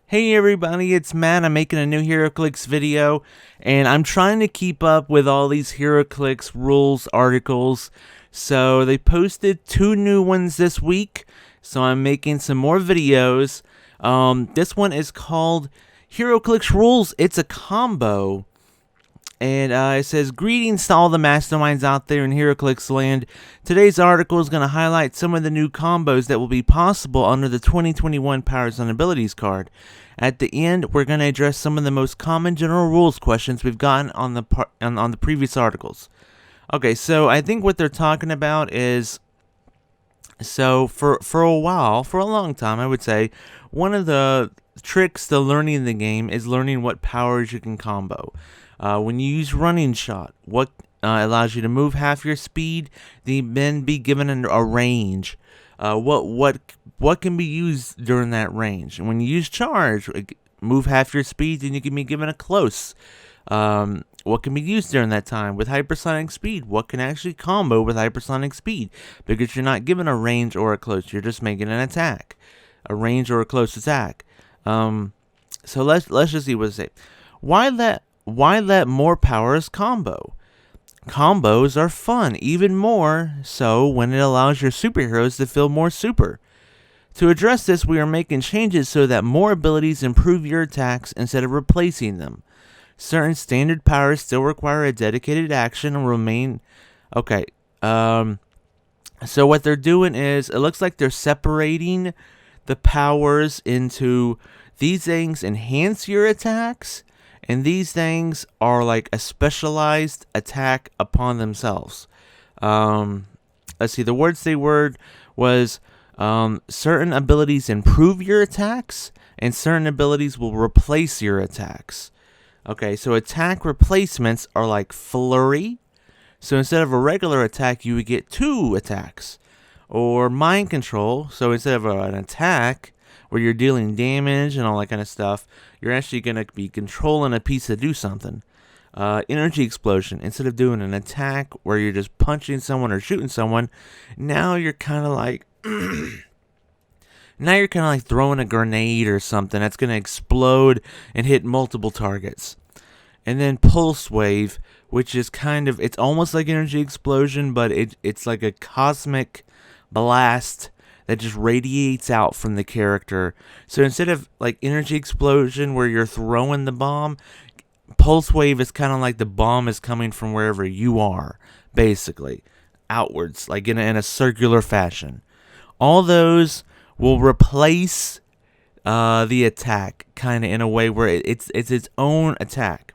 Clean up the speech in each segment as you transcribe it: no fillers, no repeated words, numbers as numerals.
Hey everybody, it's Matt. I'm making a new Heroclix video, and I'm trying to keep up with all these Heroclix rules articles. So they posted 2 new ones this week, so I'm making some more videos. This one is called Heroclix Rules. It's a combo. And it says, greetings to all the masterminds out there in Heroclix land. Today's article is going to highlight some of the new combos that will be possible under the 2021 Powers and Abilities card. At the end, we're going to address some of the most common general rules questions we've gotten on the previous articles. Okay, so I think what they're talking about is, so for a long time, I would say, one of the tricks to learning the game is learning what powers you can combo. When you use running shot, what allows you to move half your speed, then be given a range. What can be used during that range? And when you use charge, move half your speed, then you can be given a close. What can be used during that time? With hypersonic speed, what can actually combo with hypersonic speed? Because you're not given a range or a close, you're just making an attack, a range or a close attack. So let's just see what it says. Why let more powers combo? Combos are fun, even more so when it allows your superheroes to feel more super. To address this, we are making changes so that more abilities improve your attacks instead of replacing them. Certain standard powers still require a dedicated action and remain... Okay, so what they're doing is, it looks like they're separating the powers into these things enhance your attacks, and these things are like a specialized attack upon themselves. Let's see, the words they word was certain abilities improve your attacks, and certain abilities will replace your attacks. Okay, so attack replacements are like Flurry. So instead of a regular attack, you would get 2 attacks. Or mind control. So instead of an attack where you're dealing damage and all that kind of stuff, you're actually going to be controlling a piece to do something. Energy explosion. Instead of doing an attack where you're just punching someone or shooting someone, now you're kind of like... now you're kind of like throwing a grenade or something that's going to explode and hit multiple targets. And then pulse wave, which is kind of... It's almost like energy explosion, but it's like a cosmic blast that just radiates out from the character. So instead of like energy explosion where you're throwing the bomb, pulse wave is kind of like the bomb is coming from wherever you are, basically, outwards, like in a circular fashion. All those will replace the attack, kind of in a way where it's its own attack.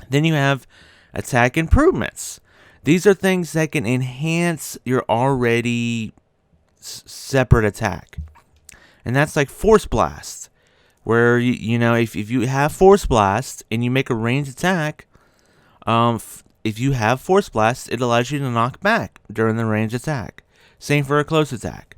Then you have attack improvements. These are things that can enhance your already separate attack, and that's like Force Blast, where you know if you have Force Blast and you make a ranged attack, if you have Force Blast, it allows you to knock back during the ranged attack. Same for a close attack.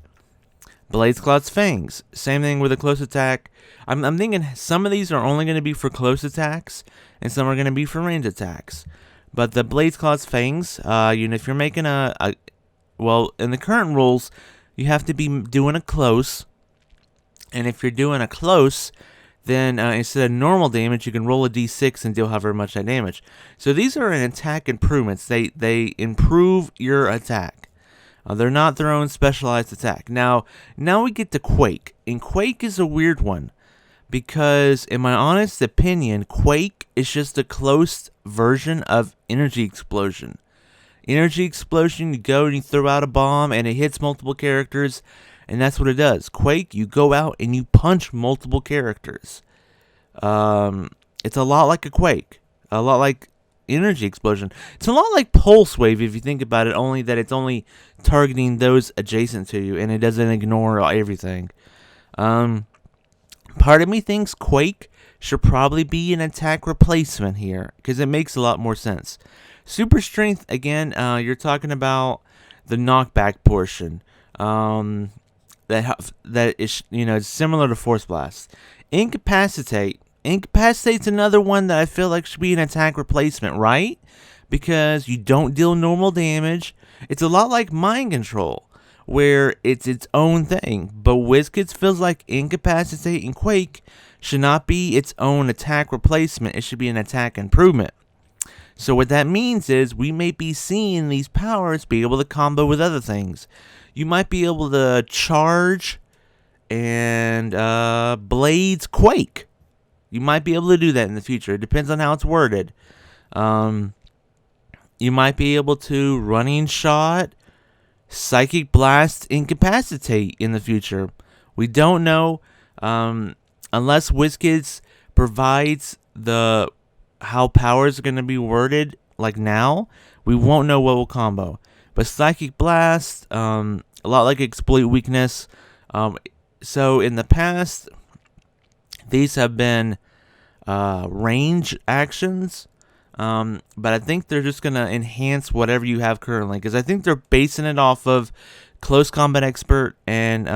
Blades Cloud's Fangs, same thing with a close attack. I'm thinking some of these are only going to be for close attacks, and some are going to be for ranged attacks. But the Blades Cloud's Fangs, if you're making well, in the current rules, you have to be doing a close, and if you're doing a close, then instead of normal damage, you can roll a d6 and deal however much that damage. So these are an attack improvements. They improve your attack. They're not their own specialized attack. Now we get to Quake, and Quake is a weird one, because in my honest opinion, Quake is just a close version of Energy Explosion. Energy Explosion, you go and you throw out a bomb and it hits multiple characters, and that's what it does. Quake, you go out and you punch multiple characters. It's a lot like a Quake, a lot like Energy Explosion. It's a lot like Pulse Wave if you think about it, only that it's only targeting those adjacent to you and it doesn't ignore everything. Part of me thinks Quake should probably be an attack replacement here, because it makes a lot more sense. Super Strength, again, you're talking about the knockback portion. That is, similar to Force Blast. Incapacitate. Incapacitate's another one that I feel like should be an attack replacement, right? Because you don't deal normal damage. It's a lot like Mind Control, where it's its own thing. But Wizkids feels like Incapacitate and Quake should not be its own attack replacement. It should be an attack improvement. So what that means is we may be seeing these powers be able to combo with other things. You might be able to charge and blades Quake. You might be able to do that in the future. It depends on how it's worded. You might be able to running shot, psychic blast, incapacitate in the future. We don't know unless Wizkids provides the how powers are going to be worded like now. We won't know what will combo. But psychic blast, a lot like exploit weakness. So in the past, these have been range actions. But I think they're just going to enhance whatever you have currently. Because I think they're basing it off of Close Combat Expert and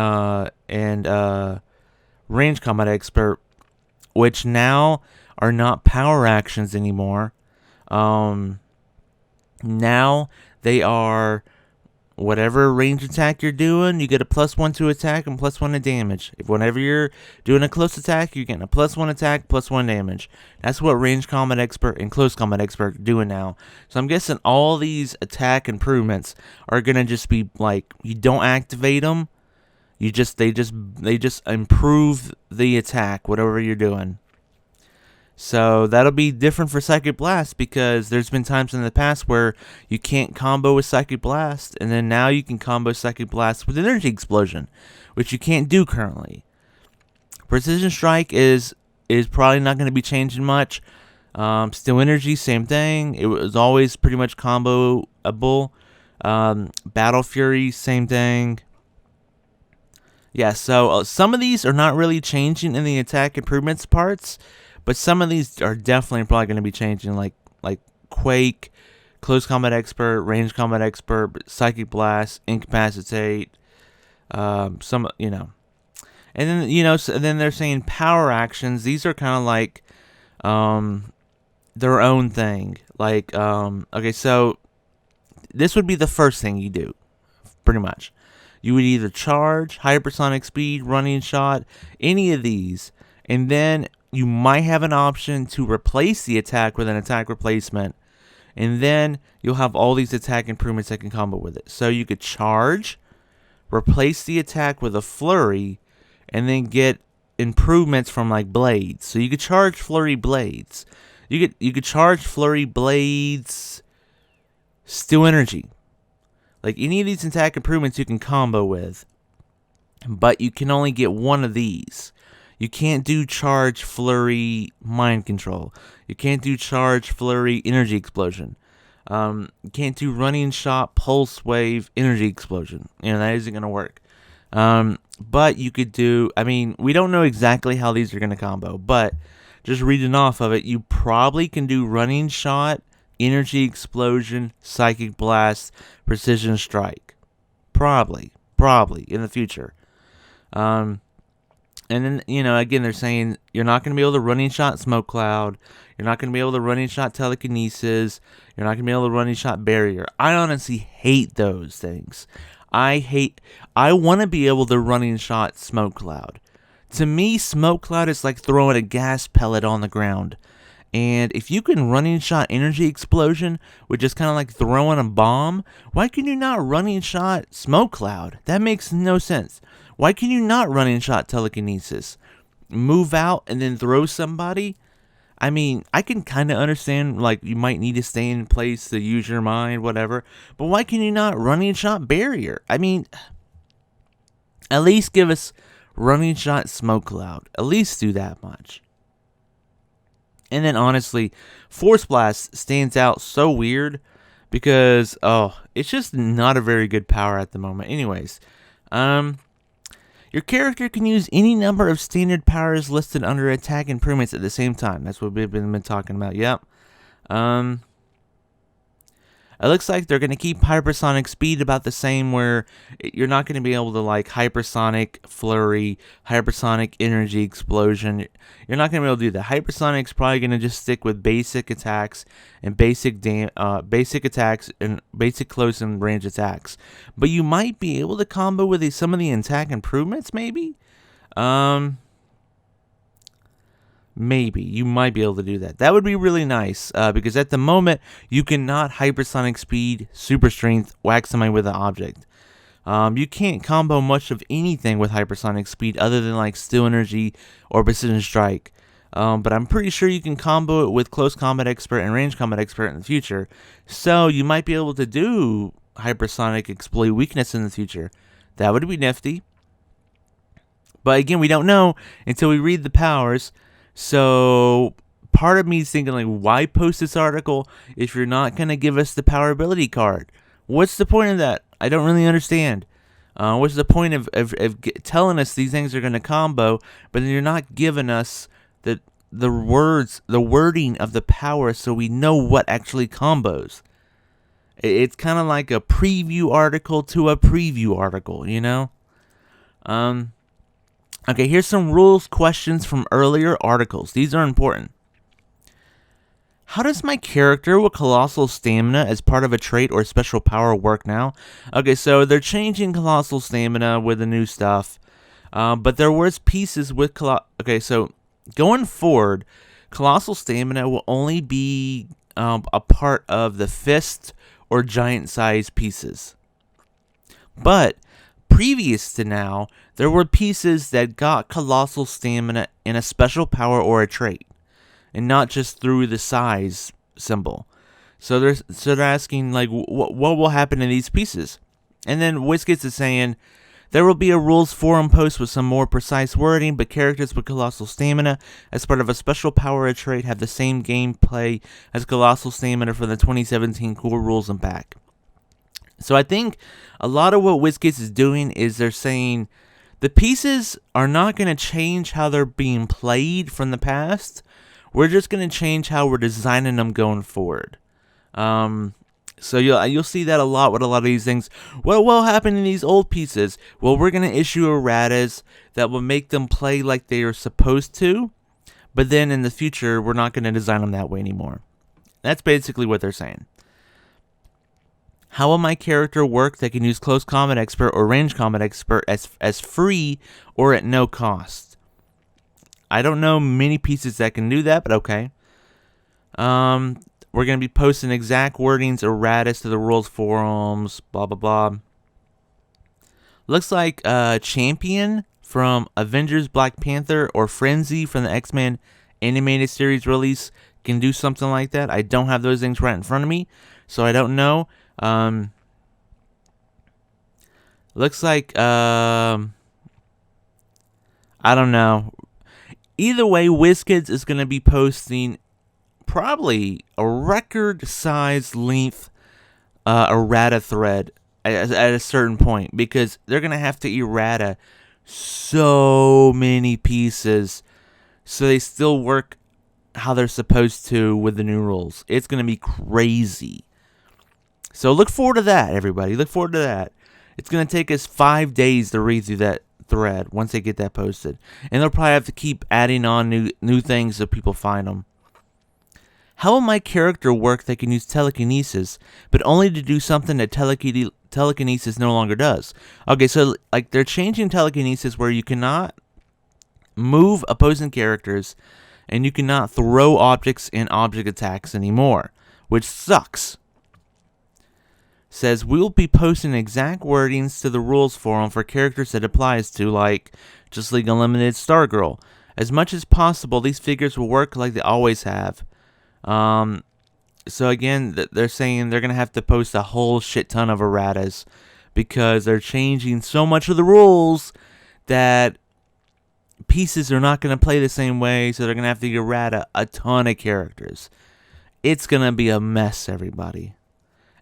Range Combat Expert, which now are not power actions anymore. Now they are whatever range attack you're doing, you get a +1 to attack and +1 to damage. If whenever you're doing a close attack, you're getting a +1 attack, +1 damage. That's what Range Combat Expert and Close Combat Expert are doing now. So I'm guessing all these attack improvements are gonna just be like, you don't activate them, they just improve the attack, whatever you're doing. So that'll be different for Psychic Blast, because there's been times in the past where you can't combo with Psychic Blast, and then now you can combo Psychic Blast with Energy Explosion, which you can't do currently. Precision Strike is probably not going to be changing much. Still Energy, same thing. It was always pretty much comboable. Battle Fury, same thing. Yeah, so some of these are not really changing in the attack improvements parts. But some of these are definitely probably going to be changing, like Quake, Close Combat Expert, Range Combat Expert, Psychic Blast, Incapacitate, some, and then, so then they're saying power actions. These are kind of like their own thing. Like, okay, so this would be the first thing you do, pretty much. You would either charge, hypersonic speed, running shot, any of these, and then you might have an option to replace the attack with an attack replacement. And then you'll have all these attack improvements that can combo with it. So you could charge, replace the attack with a Flurry, and then get improvements from like blades. So you could charge Flurry blades. You could charge Flurry blades, Still Energy. Like any of these attack improvements you can combo with. But you can only get one of these. You can't do Charge, Flurry, Mind Control. You can't do Charge, Flurry, Energy Explosion. You can't do Running Shot, Pulse Wave, Energy Explosion. That isn't going to work. But you could do, we don't know exactly how these are going to combo, but just reading off of it, you probably can do Running Shot, Energy Explosion, Psychic Blast, Precision Strike. Probably, in the future. And then, again, they're saying you're not going to be able to running shot Smoke Cloud. You're not going to be able to running shot Telekinesis. You're not going to be able to running shot Barrier. I honestly hate those things. I want to be able to running shot Smoke Cloud. To me, Smoke Cloud is like throwing a gas pellet on the ground. And if you can running shot Energy Explosion, which is kind of like throwing a bomb, why can you not running shot Smoke Cloud? That makes no sense. Why can you not running shot Telekinesis? Move out and then throw somebody? I can kind of understand, like, you might need to stay in place to use your mind, whatever. But why can you not running shot Barrier? At least give us running shot Smoke Cloud. At least do that much. And then, honestly, Force Blast stands out so weird because, it's just not a very good power at the moment. Anyways, your character can use any number of standard powers listed under attack improvements at the same time. That's what we've been talking about. Yep. It looks like they're going to keep hypersonic speed about the same, where you're not going to be able to like hypersonic flurry, hypersonic energy explosion. You're not going to be able to do that. Hypersonic's probably going to just stick with basic attacks and basic attacks and basic close and range attacks. But you might be able to combo with some of the attack improvements, maybe. Maybe you might be able to do that. That would be really nice, because at the moment you cannot hypersonic speed, super strength, whack somebody with an object. You can't combo much of anything with hypersonic speed other than like steel energy or precision strike. But I'm pretty sure you can combo it with close combat expert and range combat expert in the future. So you might be able to do hypersonic exploit weakness in the future. That would be nifty. But again, we don't know until we read the powers. So part of me is thinking, like, why post this article if you're not going to give us the power ability card? What's the point of that? I don't really understand. What's the point of telling us these things are going to combo, but then you're not giving us the wording of the power so we know what actually combos? It's kind of like a preview article to a preview article, you know? Okay, here's some rules questions from earlier articles. These are important. How does my character with Colossal Stamina as part of a trait or special power work now? Okay, so they're changing Colossal Stamina with the new stuff. But there was pieces with Okay, so going forward, Colossal Stamina will only be a part of the fist or giant size pieces. But previous to now, there were pieces that got Colossal Stamina in a special power or a trait, and not just through the size symbol. So they're asking, like, what will happen to these pieces? And then Wizkids is saying, there will be a rules forum post with some more precise wording, but characters with Colossal Stamina as part of a special power or trait have the same gameplay as Colossal Stamina for the 2017 Cool Rules and Pack. So I think a lot of what Wizkids is doing is they're saying the pieces are not going to change how they're being played from the past. We're just going to change how we're designing them going forward. So you'll see that a lot with a lot of these things. What will happen in these old pieces? Well, we're going to issue erratas that will make them play like they are supposed to. But then in the future, we're not going to design them that way anymore. That's basically what they're saying. How will my character work that can use Close Combat Expert or Range Combat Expert as free or at no cost? I don't know many pieces that can do that, but okay. We're going to be posting exact wordings erratas to the rules forums, blah, blah, blah. Looks like Champion from Avengers Black Panther or Frenzy from the X-Men animated series release can do something like that. I don't have those things right in front of me, so I don't know. Looks like, I don't know. Either way, Wizkids is going to be posting probably a record-sized length errata thread at a certain point, because they're going to have to errata so many pieces so they still work how they're supposed to with the new rules. It's going to be crazy. So look forward to that, everybody. Look forward to that. It's going to take us 5 days to read through that thread once they get that posted. And they'll probably have to keep adding on new things so people find them. How will my character work that can use telekinesis, but only to do something that telekinesis no longer does? Okay, so like they're changing telekinesis where you cannot move opposing characters and you cannot throw objects in object attacks anymore, which sucks. Says we'll be posting exact wordings to the rules forum for characters that applies to, like Just League Unlimited, Stargirl. As much as possible, these figures will work like they always have. So again, they're saying they're going to have to post a whole shit ton of erratas because they're changing so much of the rules that pieces are not going to play the same way, so they're going to have to errata a ton of characters. It's going to be a mess, everybody.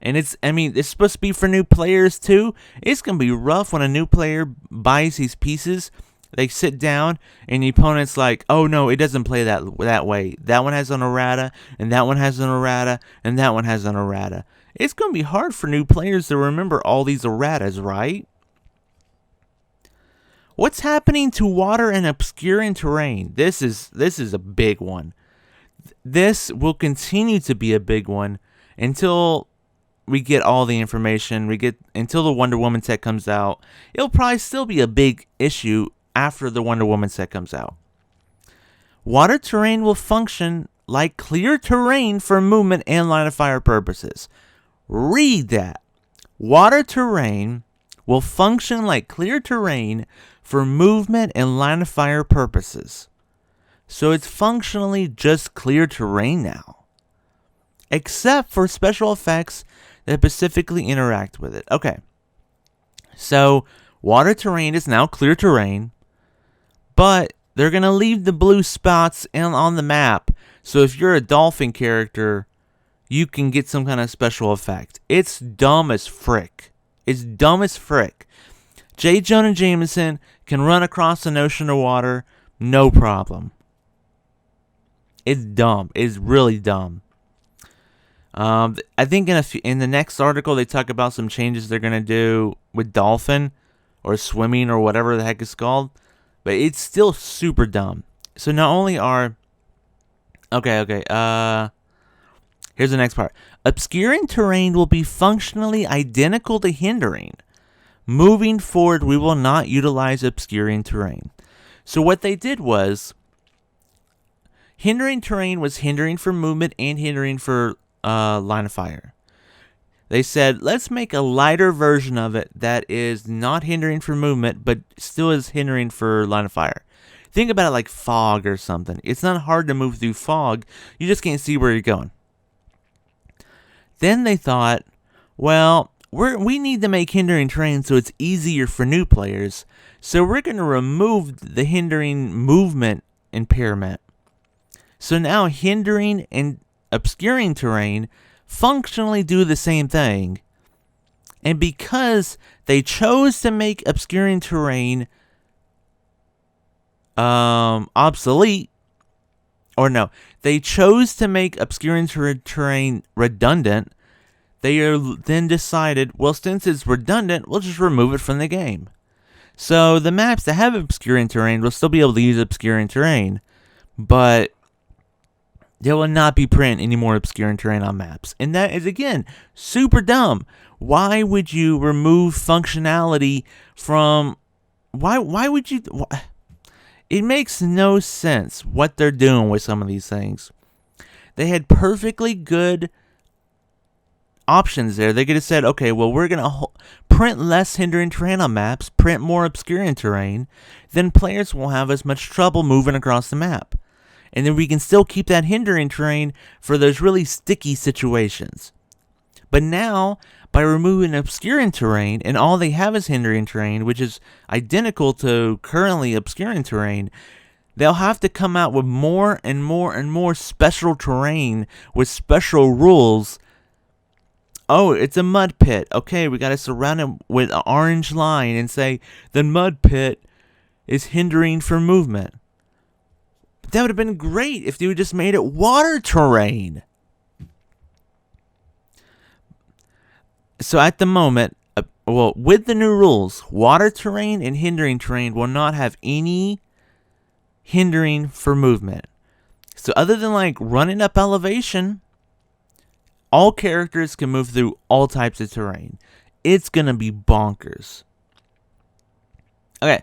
And it's supposed to be for new players too. It's going to be rough when a new player buys these pieces. They sit down and the opponent's like, oh no, it doesn't play that way. That one has an errata, and that one has an errata, and that one has an errata. it's going to be hard for new players to remember all these erratas, right? What's happening to water and obscuring terrain? This is a big one. This will continue to be a big one until we get all the information. Until the Wonder Woman set comes out. It'll probably still be a big issue after the Wonder Woman set comes out. Water terrain will function like clear terrain for movement and line of fire purposes. Read that. Water terrain will function like clear terrain for movement and line of fire purposes. So it's functionally just clear terrain now. Except for special effects that specifically interact with it. Okay. So water terrain is now clear terrain, but they're going to leave the blue spots on the map. So if you're a dolphin character, you can get some kind of special effect. It's dumb as frick. It's dumb as frick. J. Jonah Jameson can run across an ocean of water, no problem. It's dumb. It's really dumb. I think in the next article they talk about some changes they're gonna do with dolphin or swimming or whatever the heck it's called, but it's still super dumb. So not only are here's the next part. Obscuring terrain will be functionally identical to hindering. Moving forward, we will not utilize obscuring terrain. So what they did was, hindering terrain was hindering for movement and hindering for line of fire. They said, let's make a lighter version of it that is not hindering for movement, but still is hindering for line of fire. Think about it like fog or something. It's not hard to move through fog. You just can't see where you're going. Then they thought, well, we need to make hindering terrain so it's easier for new players. So we're going to remove the hindering movement impairment. So now hindering and obscuring terrain functionally do the same thing. And because they chose to make obscuring terrain obsolete, or no, they chose to make obscuring terrain redundant, they then decided, well, since it's redundant, we'll just remove it from the game. So the maps that have obscuring terrain will still be able to use obscuring terrain, but there will not be print any more obscuring terrain on maps. And that is, again, super dumb. Why would you remove functionality from... Why would you... It makes no sense what they're doing with some of these things. They had perfectly good options there. They could have said, okay, well, we're going to print less hindering terrain on maps, print more obscuring terrain, then players won't have as much trouble moving across the map. And then we can still keep that hindering terrain for those really sticky situations. But now, by removing obscuring terrain, and all they have is hindering terrain, which is identical to currently obscuring terrain, they'll have to come out with more and more and more special terrain with special rules. Oh, it's a mud pit. Okay, we got to surround it with an orange line and say the mud pit is hindering for movement. But that would have been great if they would just made it water terrain. So at the moment, with the new rules, water terrain and hindering terrain will not have any hindering for movement. So other than like running up elevation, all characters can move through all types of terrain. It's going to be bonkers. Okay,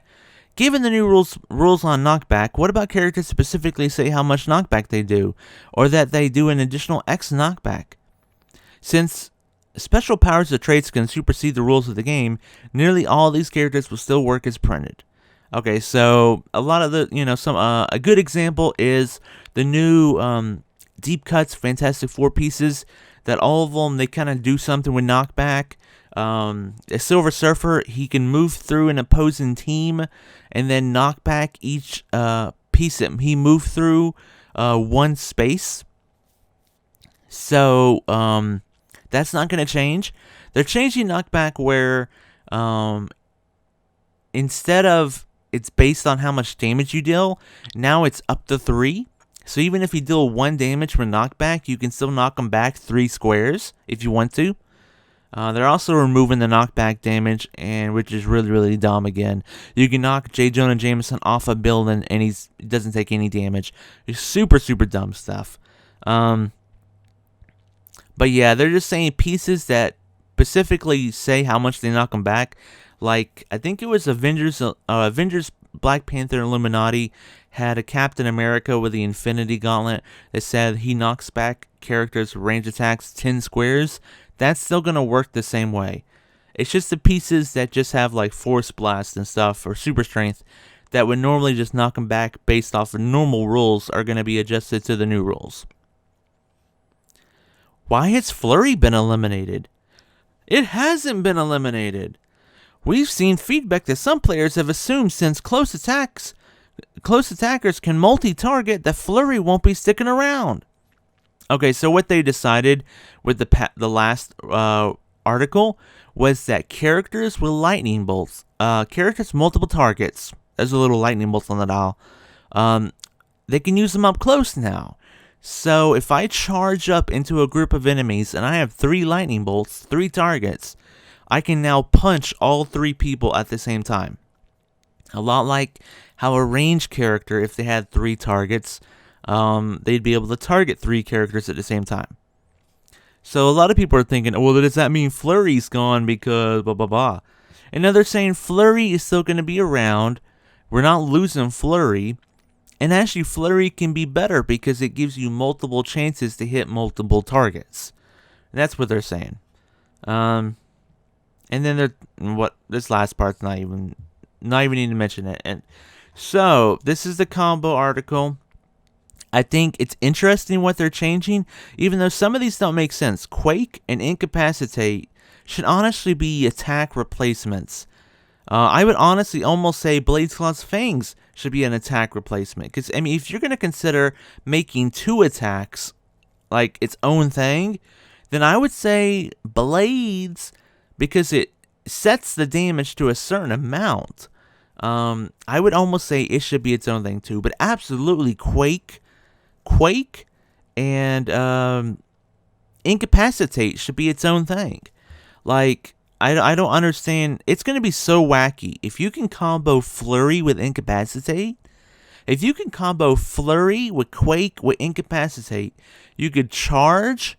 given the new rules on knockback, what about characters specifically say how much knockback they do, or that they do an additional X knockback? Since special powers or traits can supersede the rules of the game, nearly all these characters will still work as printed. Okay, so a lot of the, a good example is the new Deep Cuts Fantastic Four pieces, that all of them, they kind of do something with knockback. A Silver Surfer, he can move through an opposing team and then knock back each piece that he moved through one space. So that's not going to change. They're changing knockback where instead of it's based on how much damage you deal, now it's up to 3. So even if you deal 1 damage for knockback, you can still knock them back 3 squares if you want to. They're also removing the knockback damage, and which is really, really dumb again. You can knock J. Jonah Jameson off a building, and he doesn't take any damage. It's super, super dumb stuff. But yeah, they're just saying pieces that specifically say how much they knock them back. Like, I think it was Avengers, Black Panther, Illuminati had a Captain America with the Infinity Gauntlet that said he knocks back characters' range attacks 10 squares. That's still going to work the same way. It's just the pieces that just have like Force Blast and stuff, or Super Strength, that would normally just knock them back based off of normal rules are going to be adjusted to the new rules. Why has Flurry been eliminated? It hasn't been eliminated. We've seen feedback that some players have assumed since close attackers can multi-target that Flurry won't be sticking around. Okay, so what they decided with the last article was that characters with lightning bolts, characters multiple targets, there's a little lightning bolts on the dial, they can use them up close now. So if I charge up into a group of enemies and I have 3 lightning bolts, 3 targets, I can now punch all 3 people at the same time. A lot like how a ranged character, if they had 3 targets, they'd be able to target 3 characters at the same time. So a lot of people are thinking, well, does that mean Flurry's gone because blah, blah, blah. And now they're saying Flurry is still going to be around. We're not losing Flurry. And actually, Flurry can be better because it gives you multiple chances to hit multiple targets. And that's what they're saying. And then this last part's not even need to mention it. And so this is the combo article. I think it's interesting what they're changing, even though some of these don't make sense. Quake and Incapacitate should honestly be attack replacements. I would honestly almost say Blades, Claws, Fangs should be an attack replacement. Because, I mean, if you're going to consider making 2 attacks like its own thing, then I would say Blades, because it sets the damage to a certain amount. I would almost say it should be its own thing too. But absolutely Quake and Incapacitate should be its own thing. Like, I don't understand. It's going to be so wacky. If you can combo Flurry with Incapacitate, if you can combo Flurry with Quake with Incapacitate, you could charge,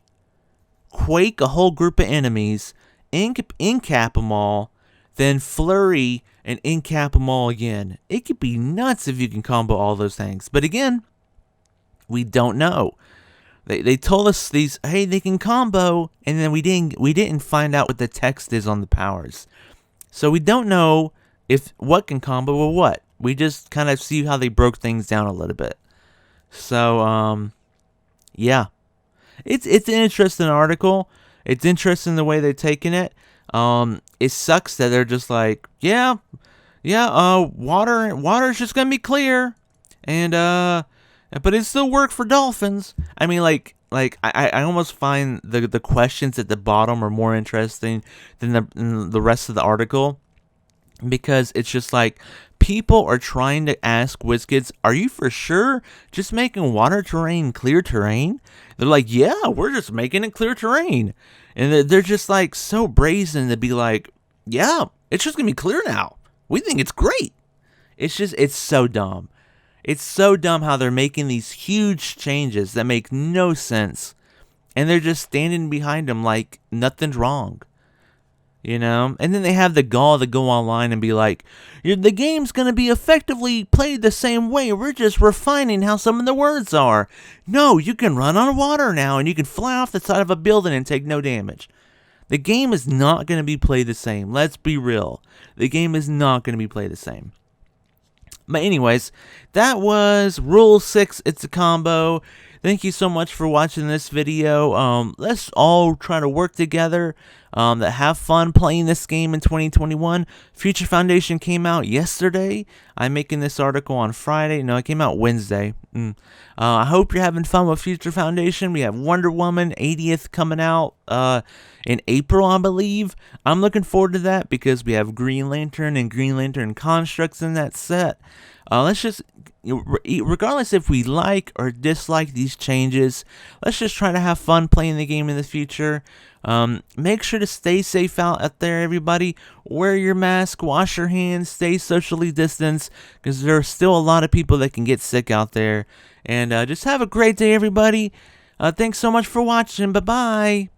Quake a whole group of enemies, incap them all, then Flurry and incap them all again. It could be nuts if you can combo all those things. But again, we don't know. They told us these, hey, they can combo, and then we didn't find out what the text is on the powers. So we don't know what can combo or what. We just kind of see how they broke things down a little bit. So yeah. It's an interesting article. It's interesting the way they're taking it. It sucks that they're just like, water's just gonna be clear, and but it still worked for dolphins. I mean, I almost find the questions at the bottom are more interesting than the rest of the article, because it's just like people are trying to ask Wizkids, are you for sure just making water terrain clear terrain? They're like, yeah, we're just making it clear terrain. And they're just like so brazen to be like, yeah, it's just gonna be clear now. We think it's great. It's so dumb. It's so dumb how they're making these huge changes that make no sense, and they're just standing behind them like nothing's wrong, you know? And then they have the gall to go online and be like, the game's going to be effectively played the same way. We're just refining how some of the words are. No, you can run on water now, and you can fly off the side of a building and take no damage. The game is not going to be played the same. Let's be real. The game is not going to be played the same. But anyways, that was Rule 6, It's a Combo. Thank you so much for watching this video. Let's all try to work together, have fun playing this game in 2021. Future Foundation came out yesterday. I'm making this article on Friday. No, it came out Wednesday. I hope you're having fun with Future Foundation. We have Wonder Woman 80th coming out in April, I believe. I'm looking forward to that because we have Green Lantern and Green Lantern constructs in that set. Let's just, regardless if we like or dislike these changes, let's just try to have fun playing the game in the future. Make sure to stay safe out there, everybody. Wear your mask, wash your hands, stay socially distanced, because there are still a lot of people that can get sick out there. And just have a great day, everybody. Thanks so much for watching. Bye-bye.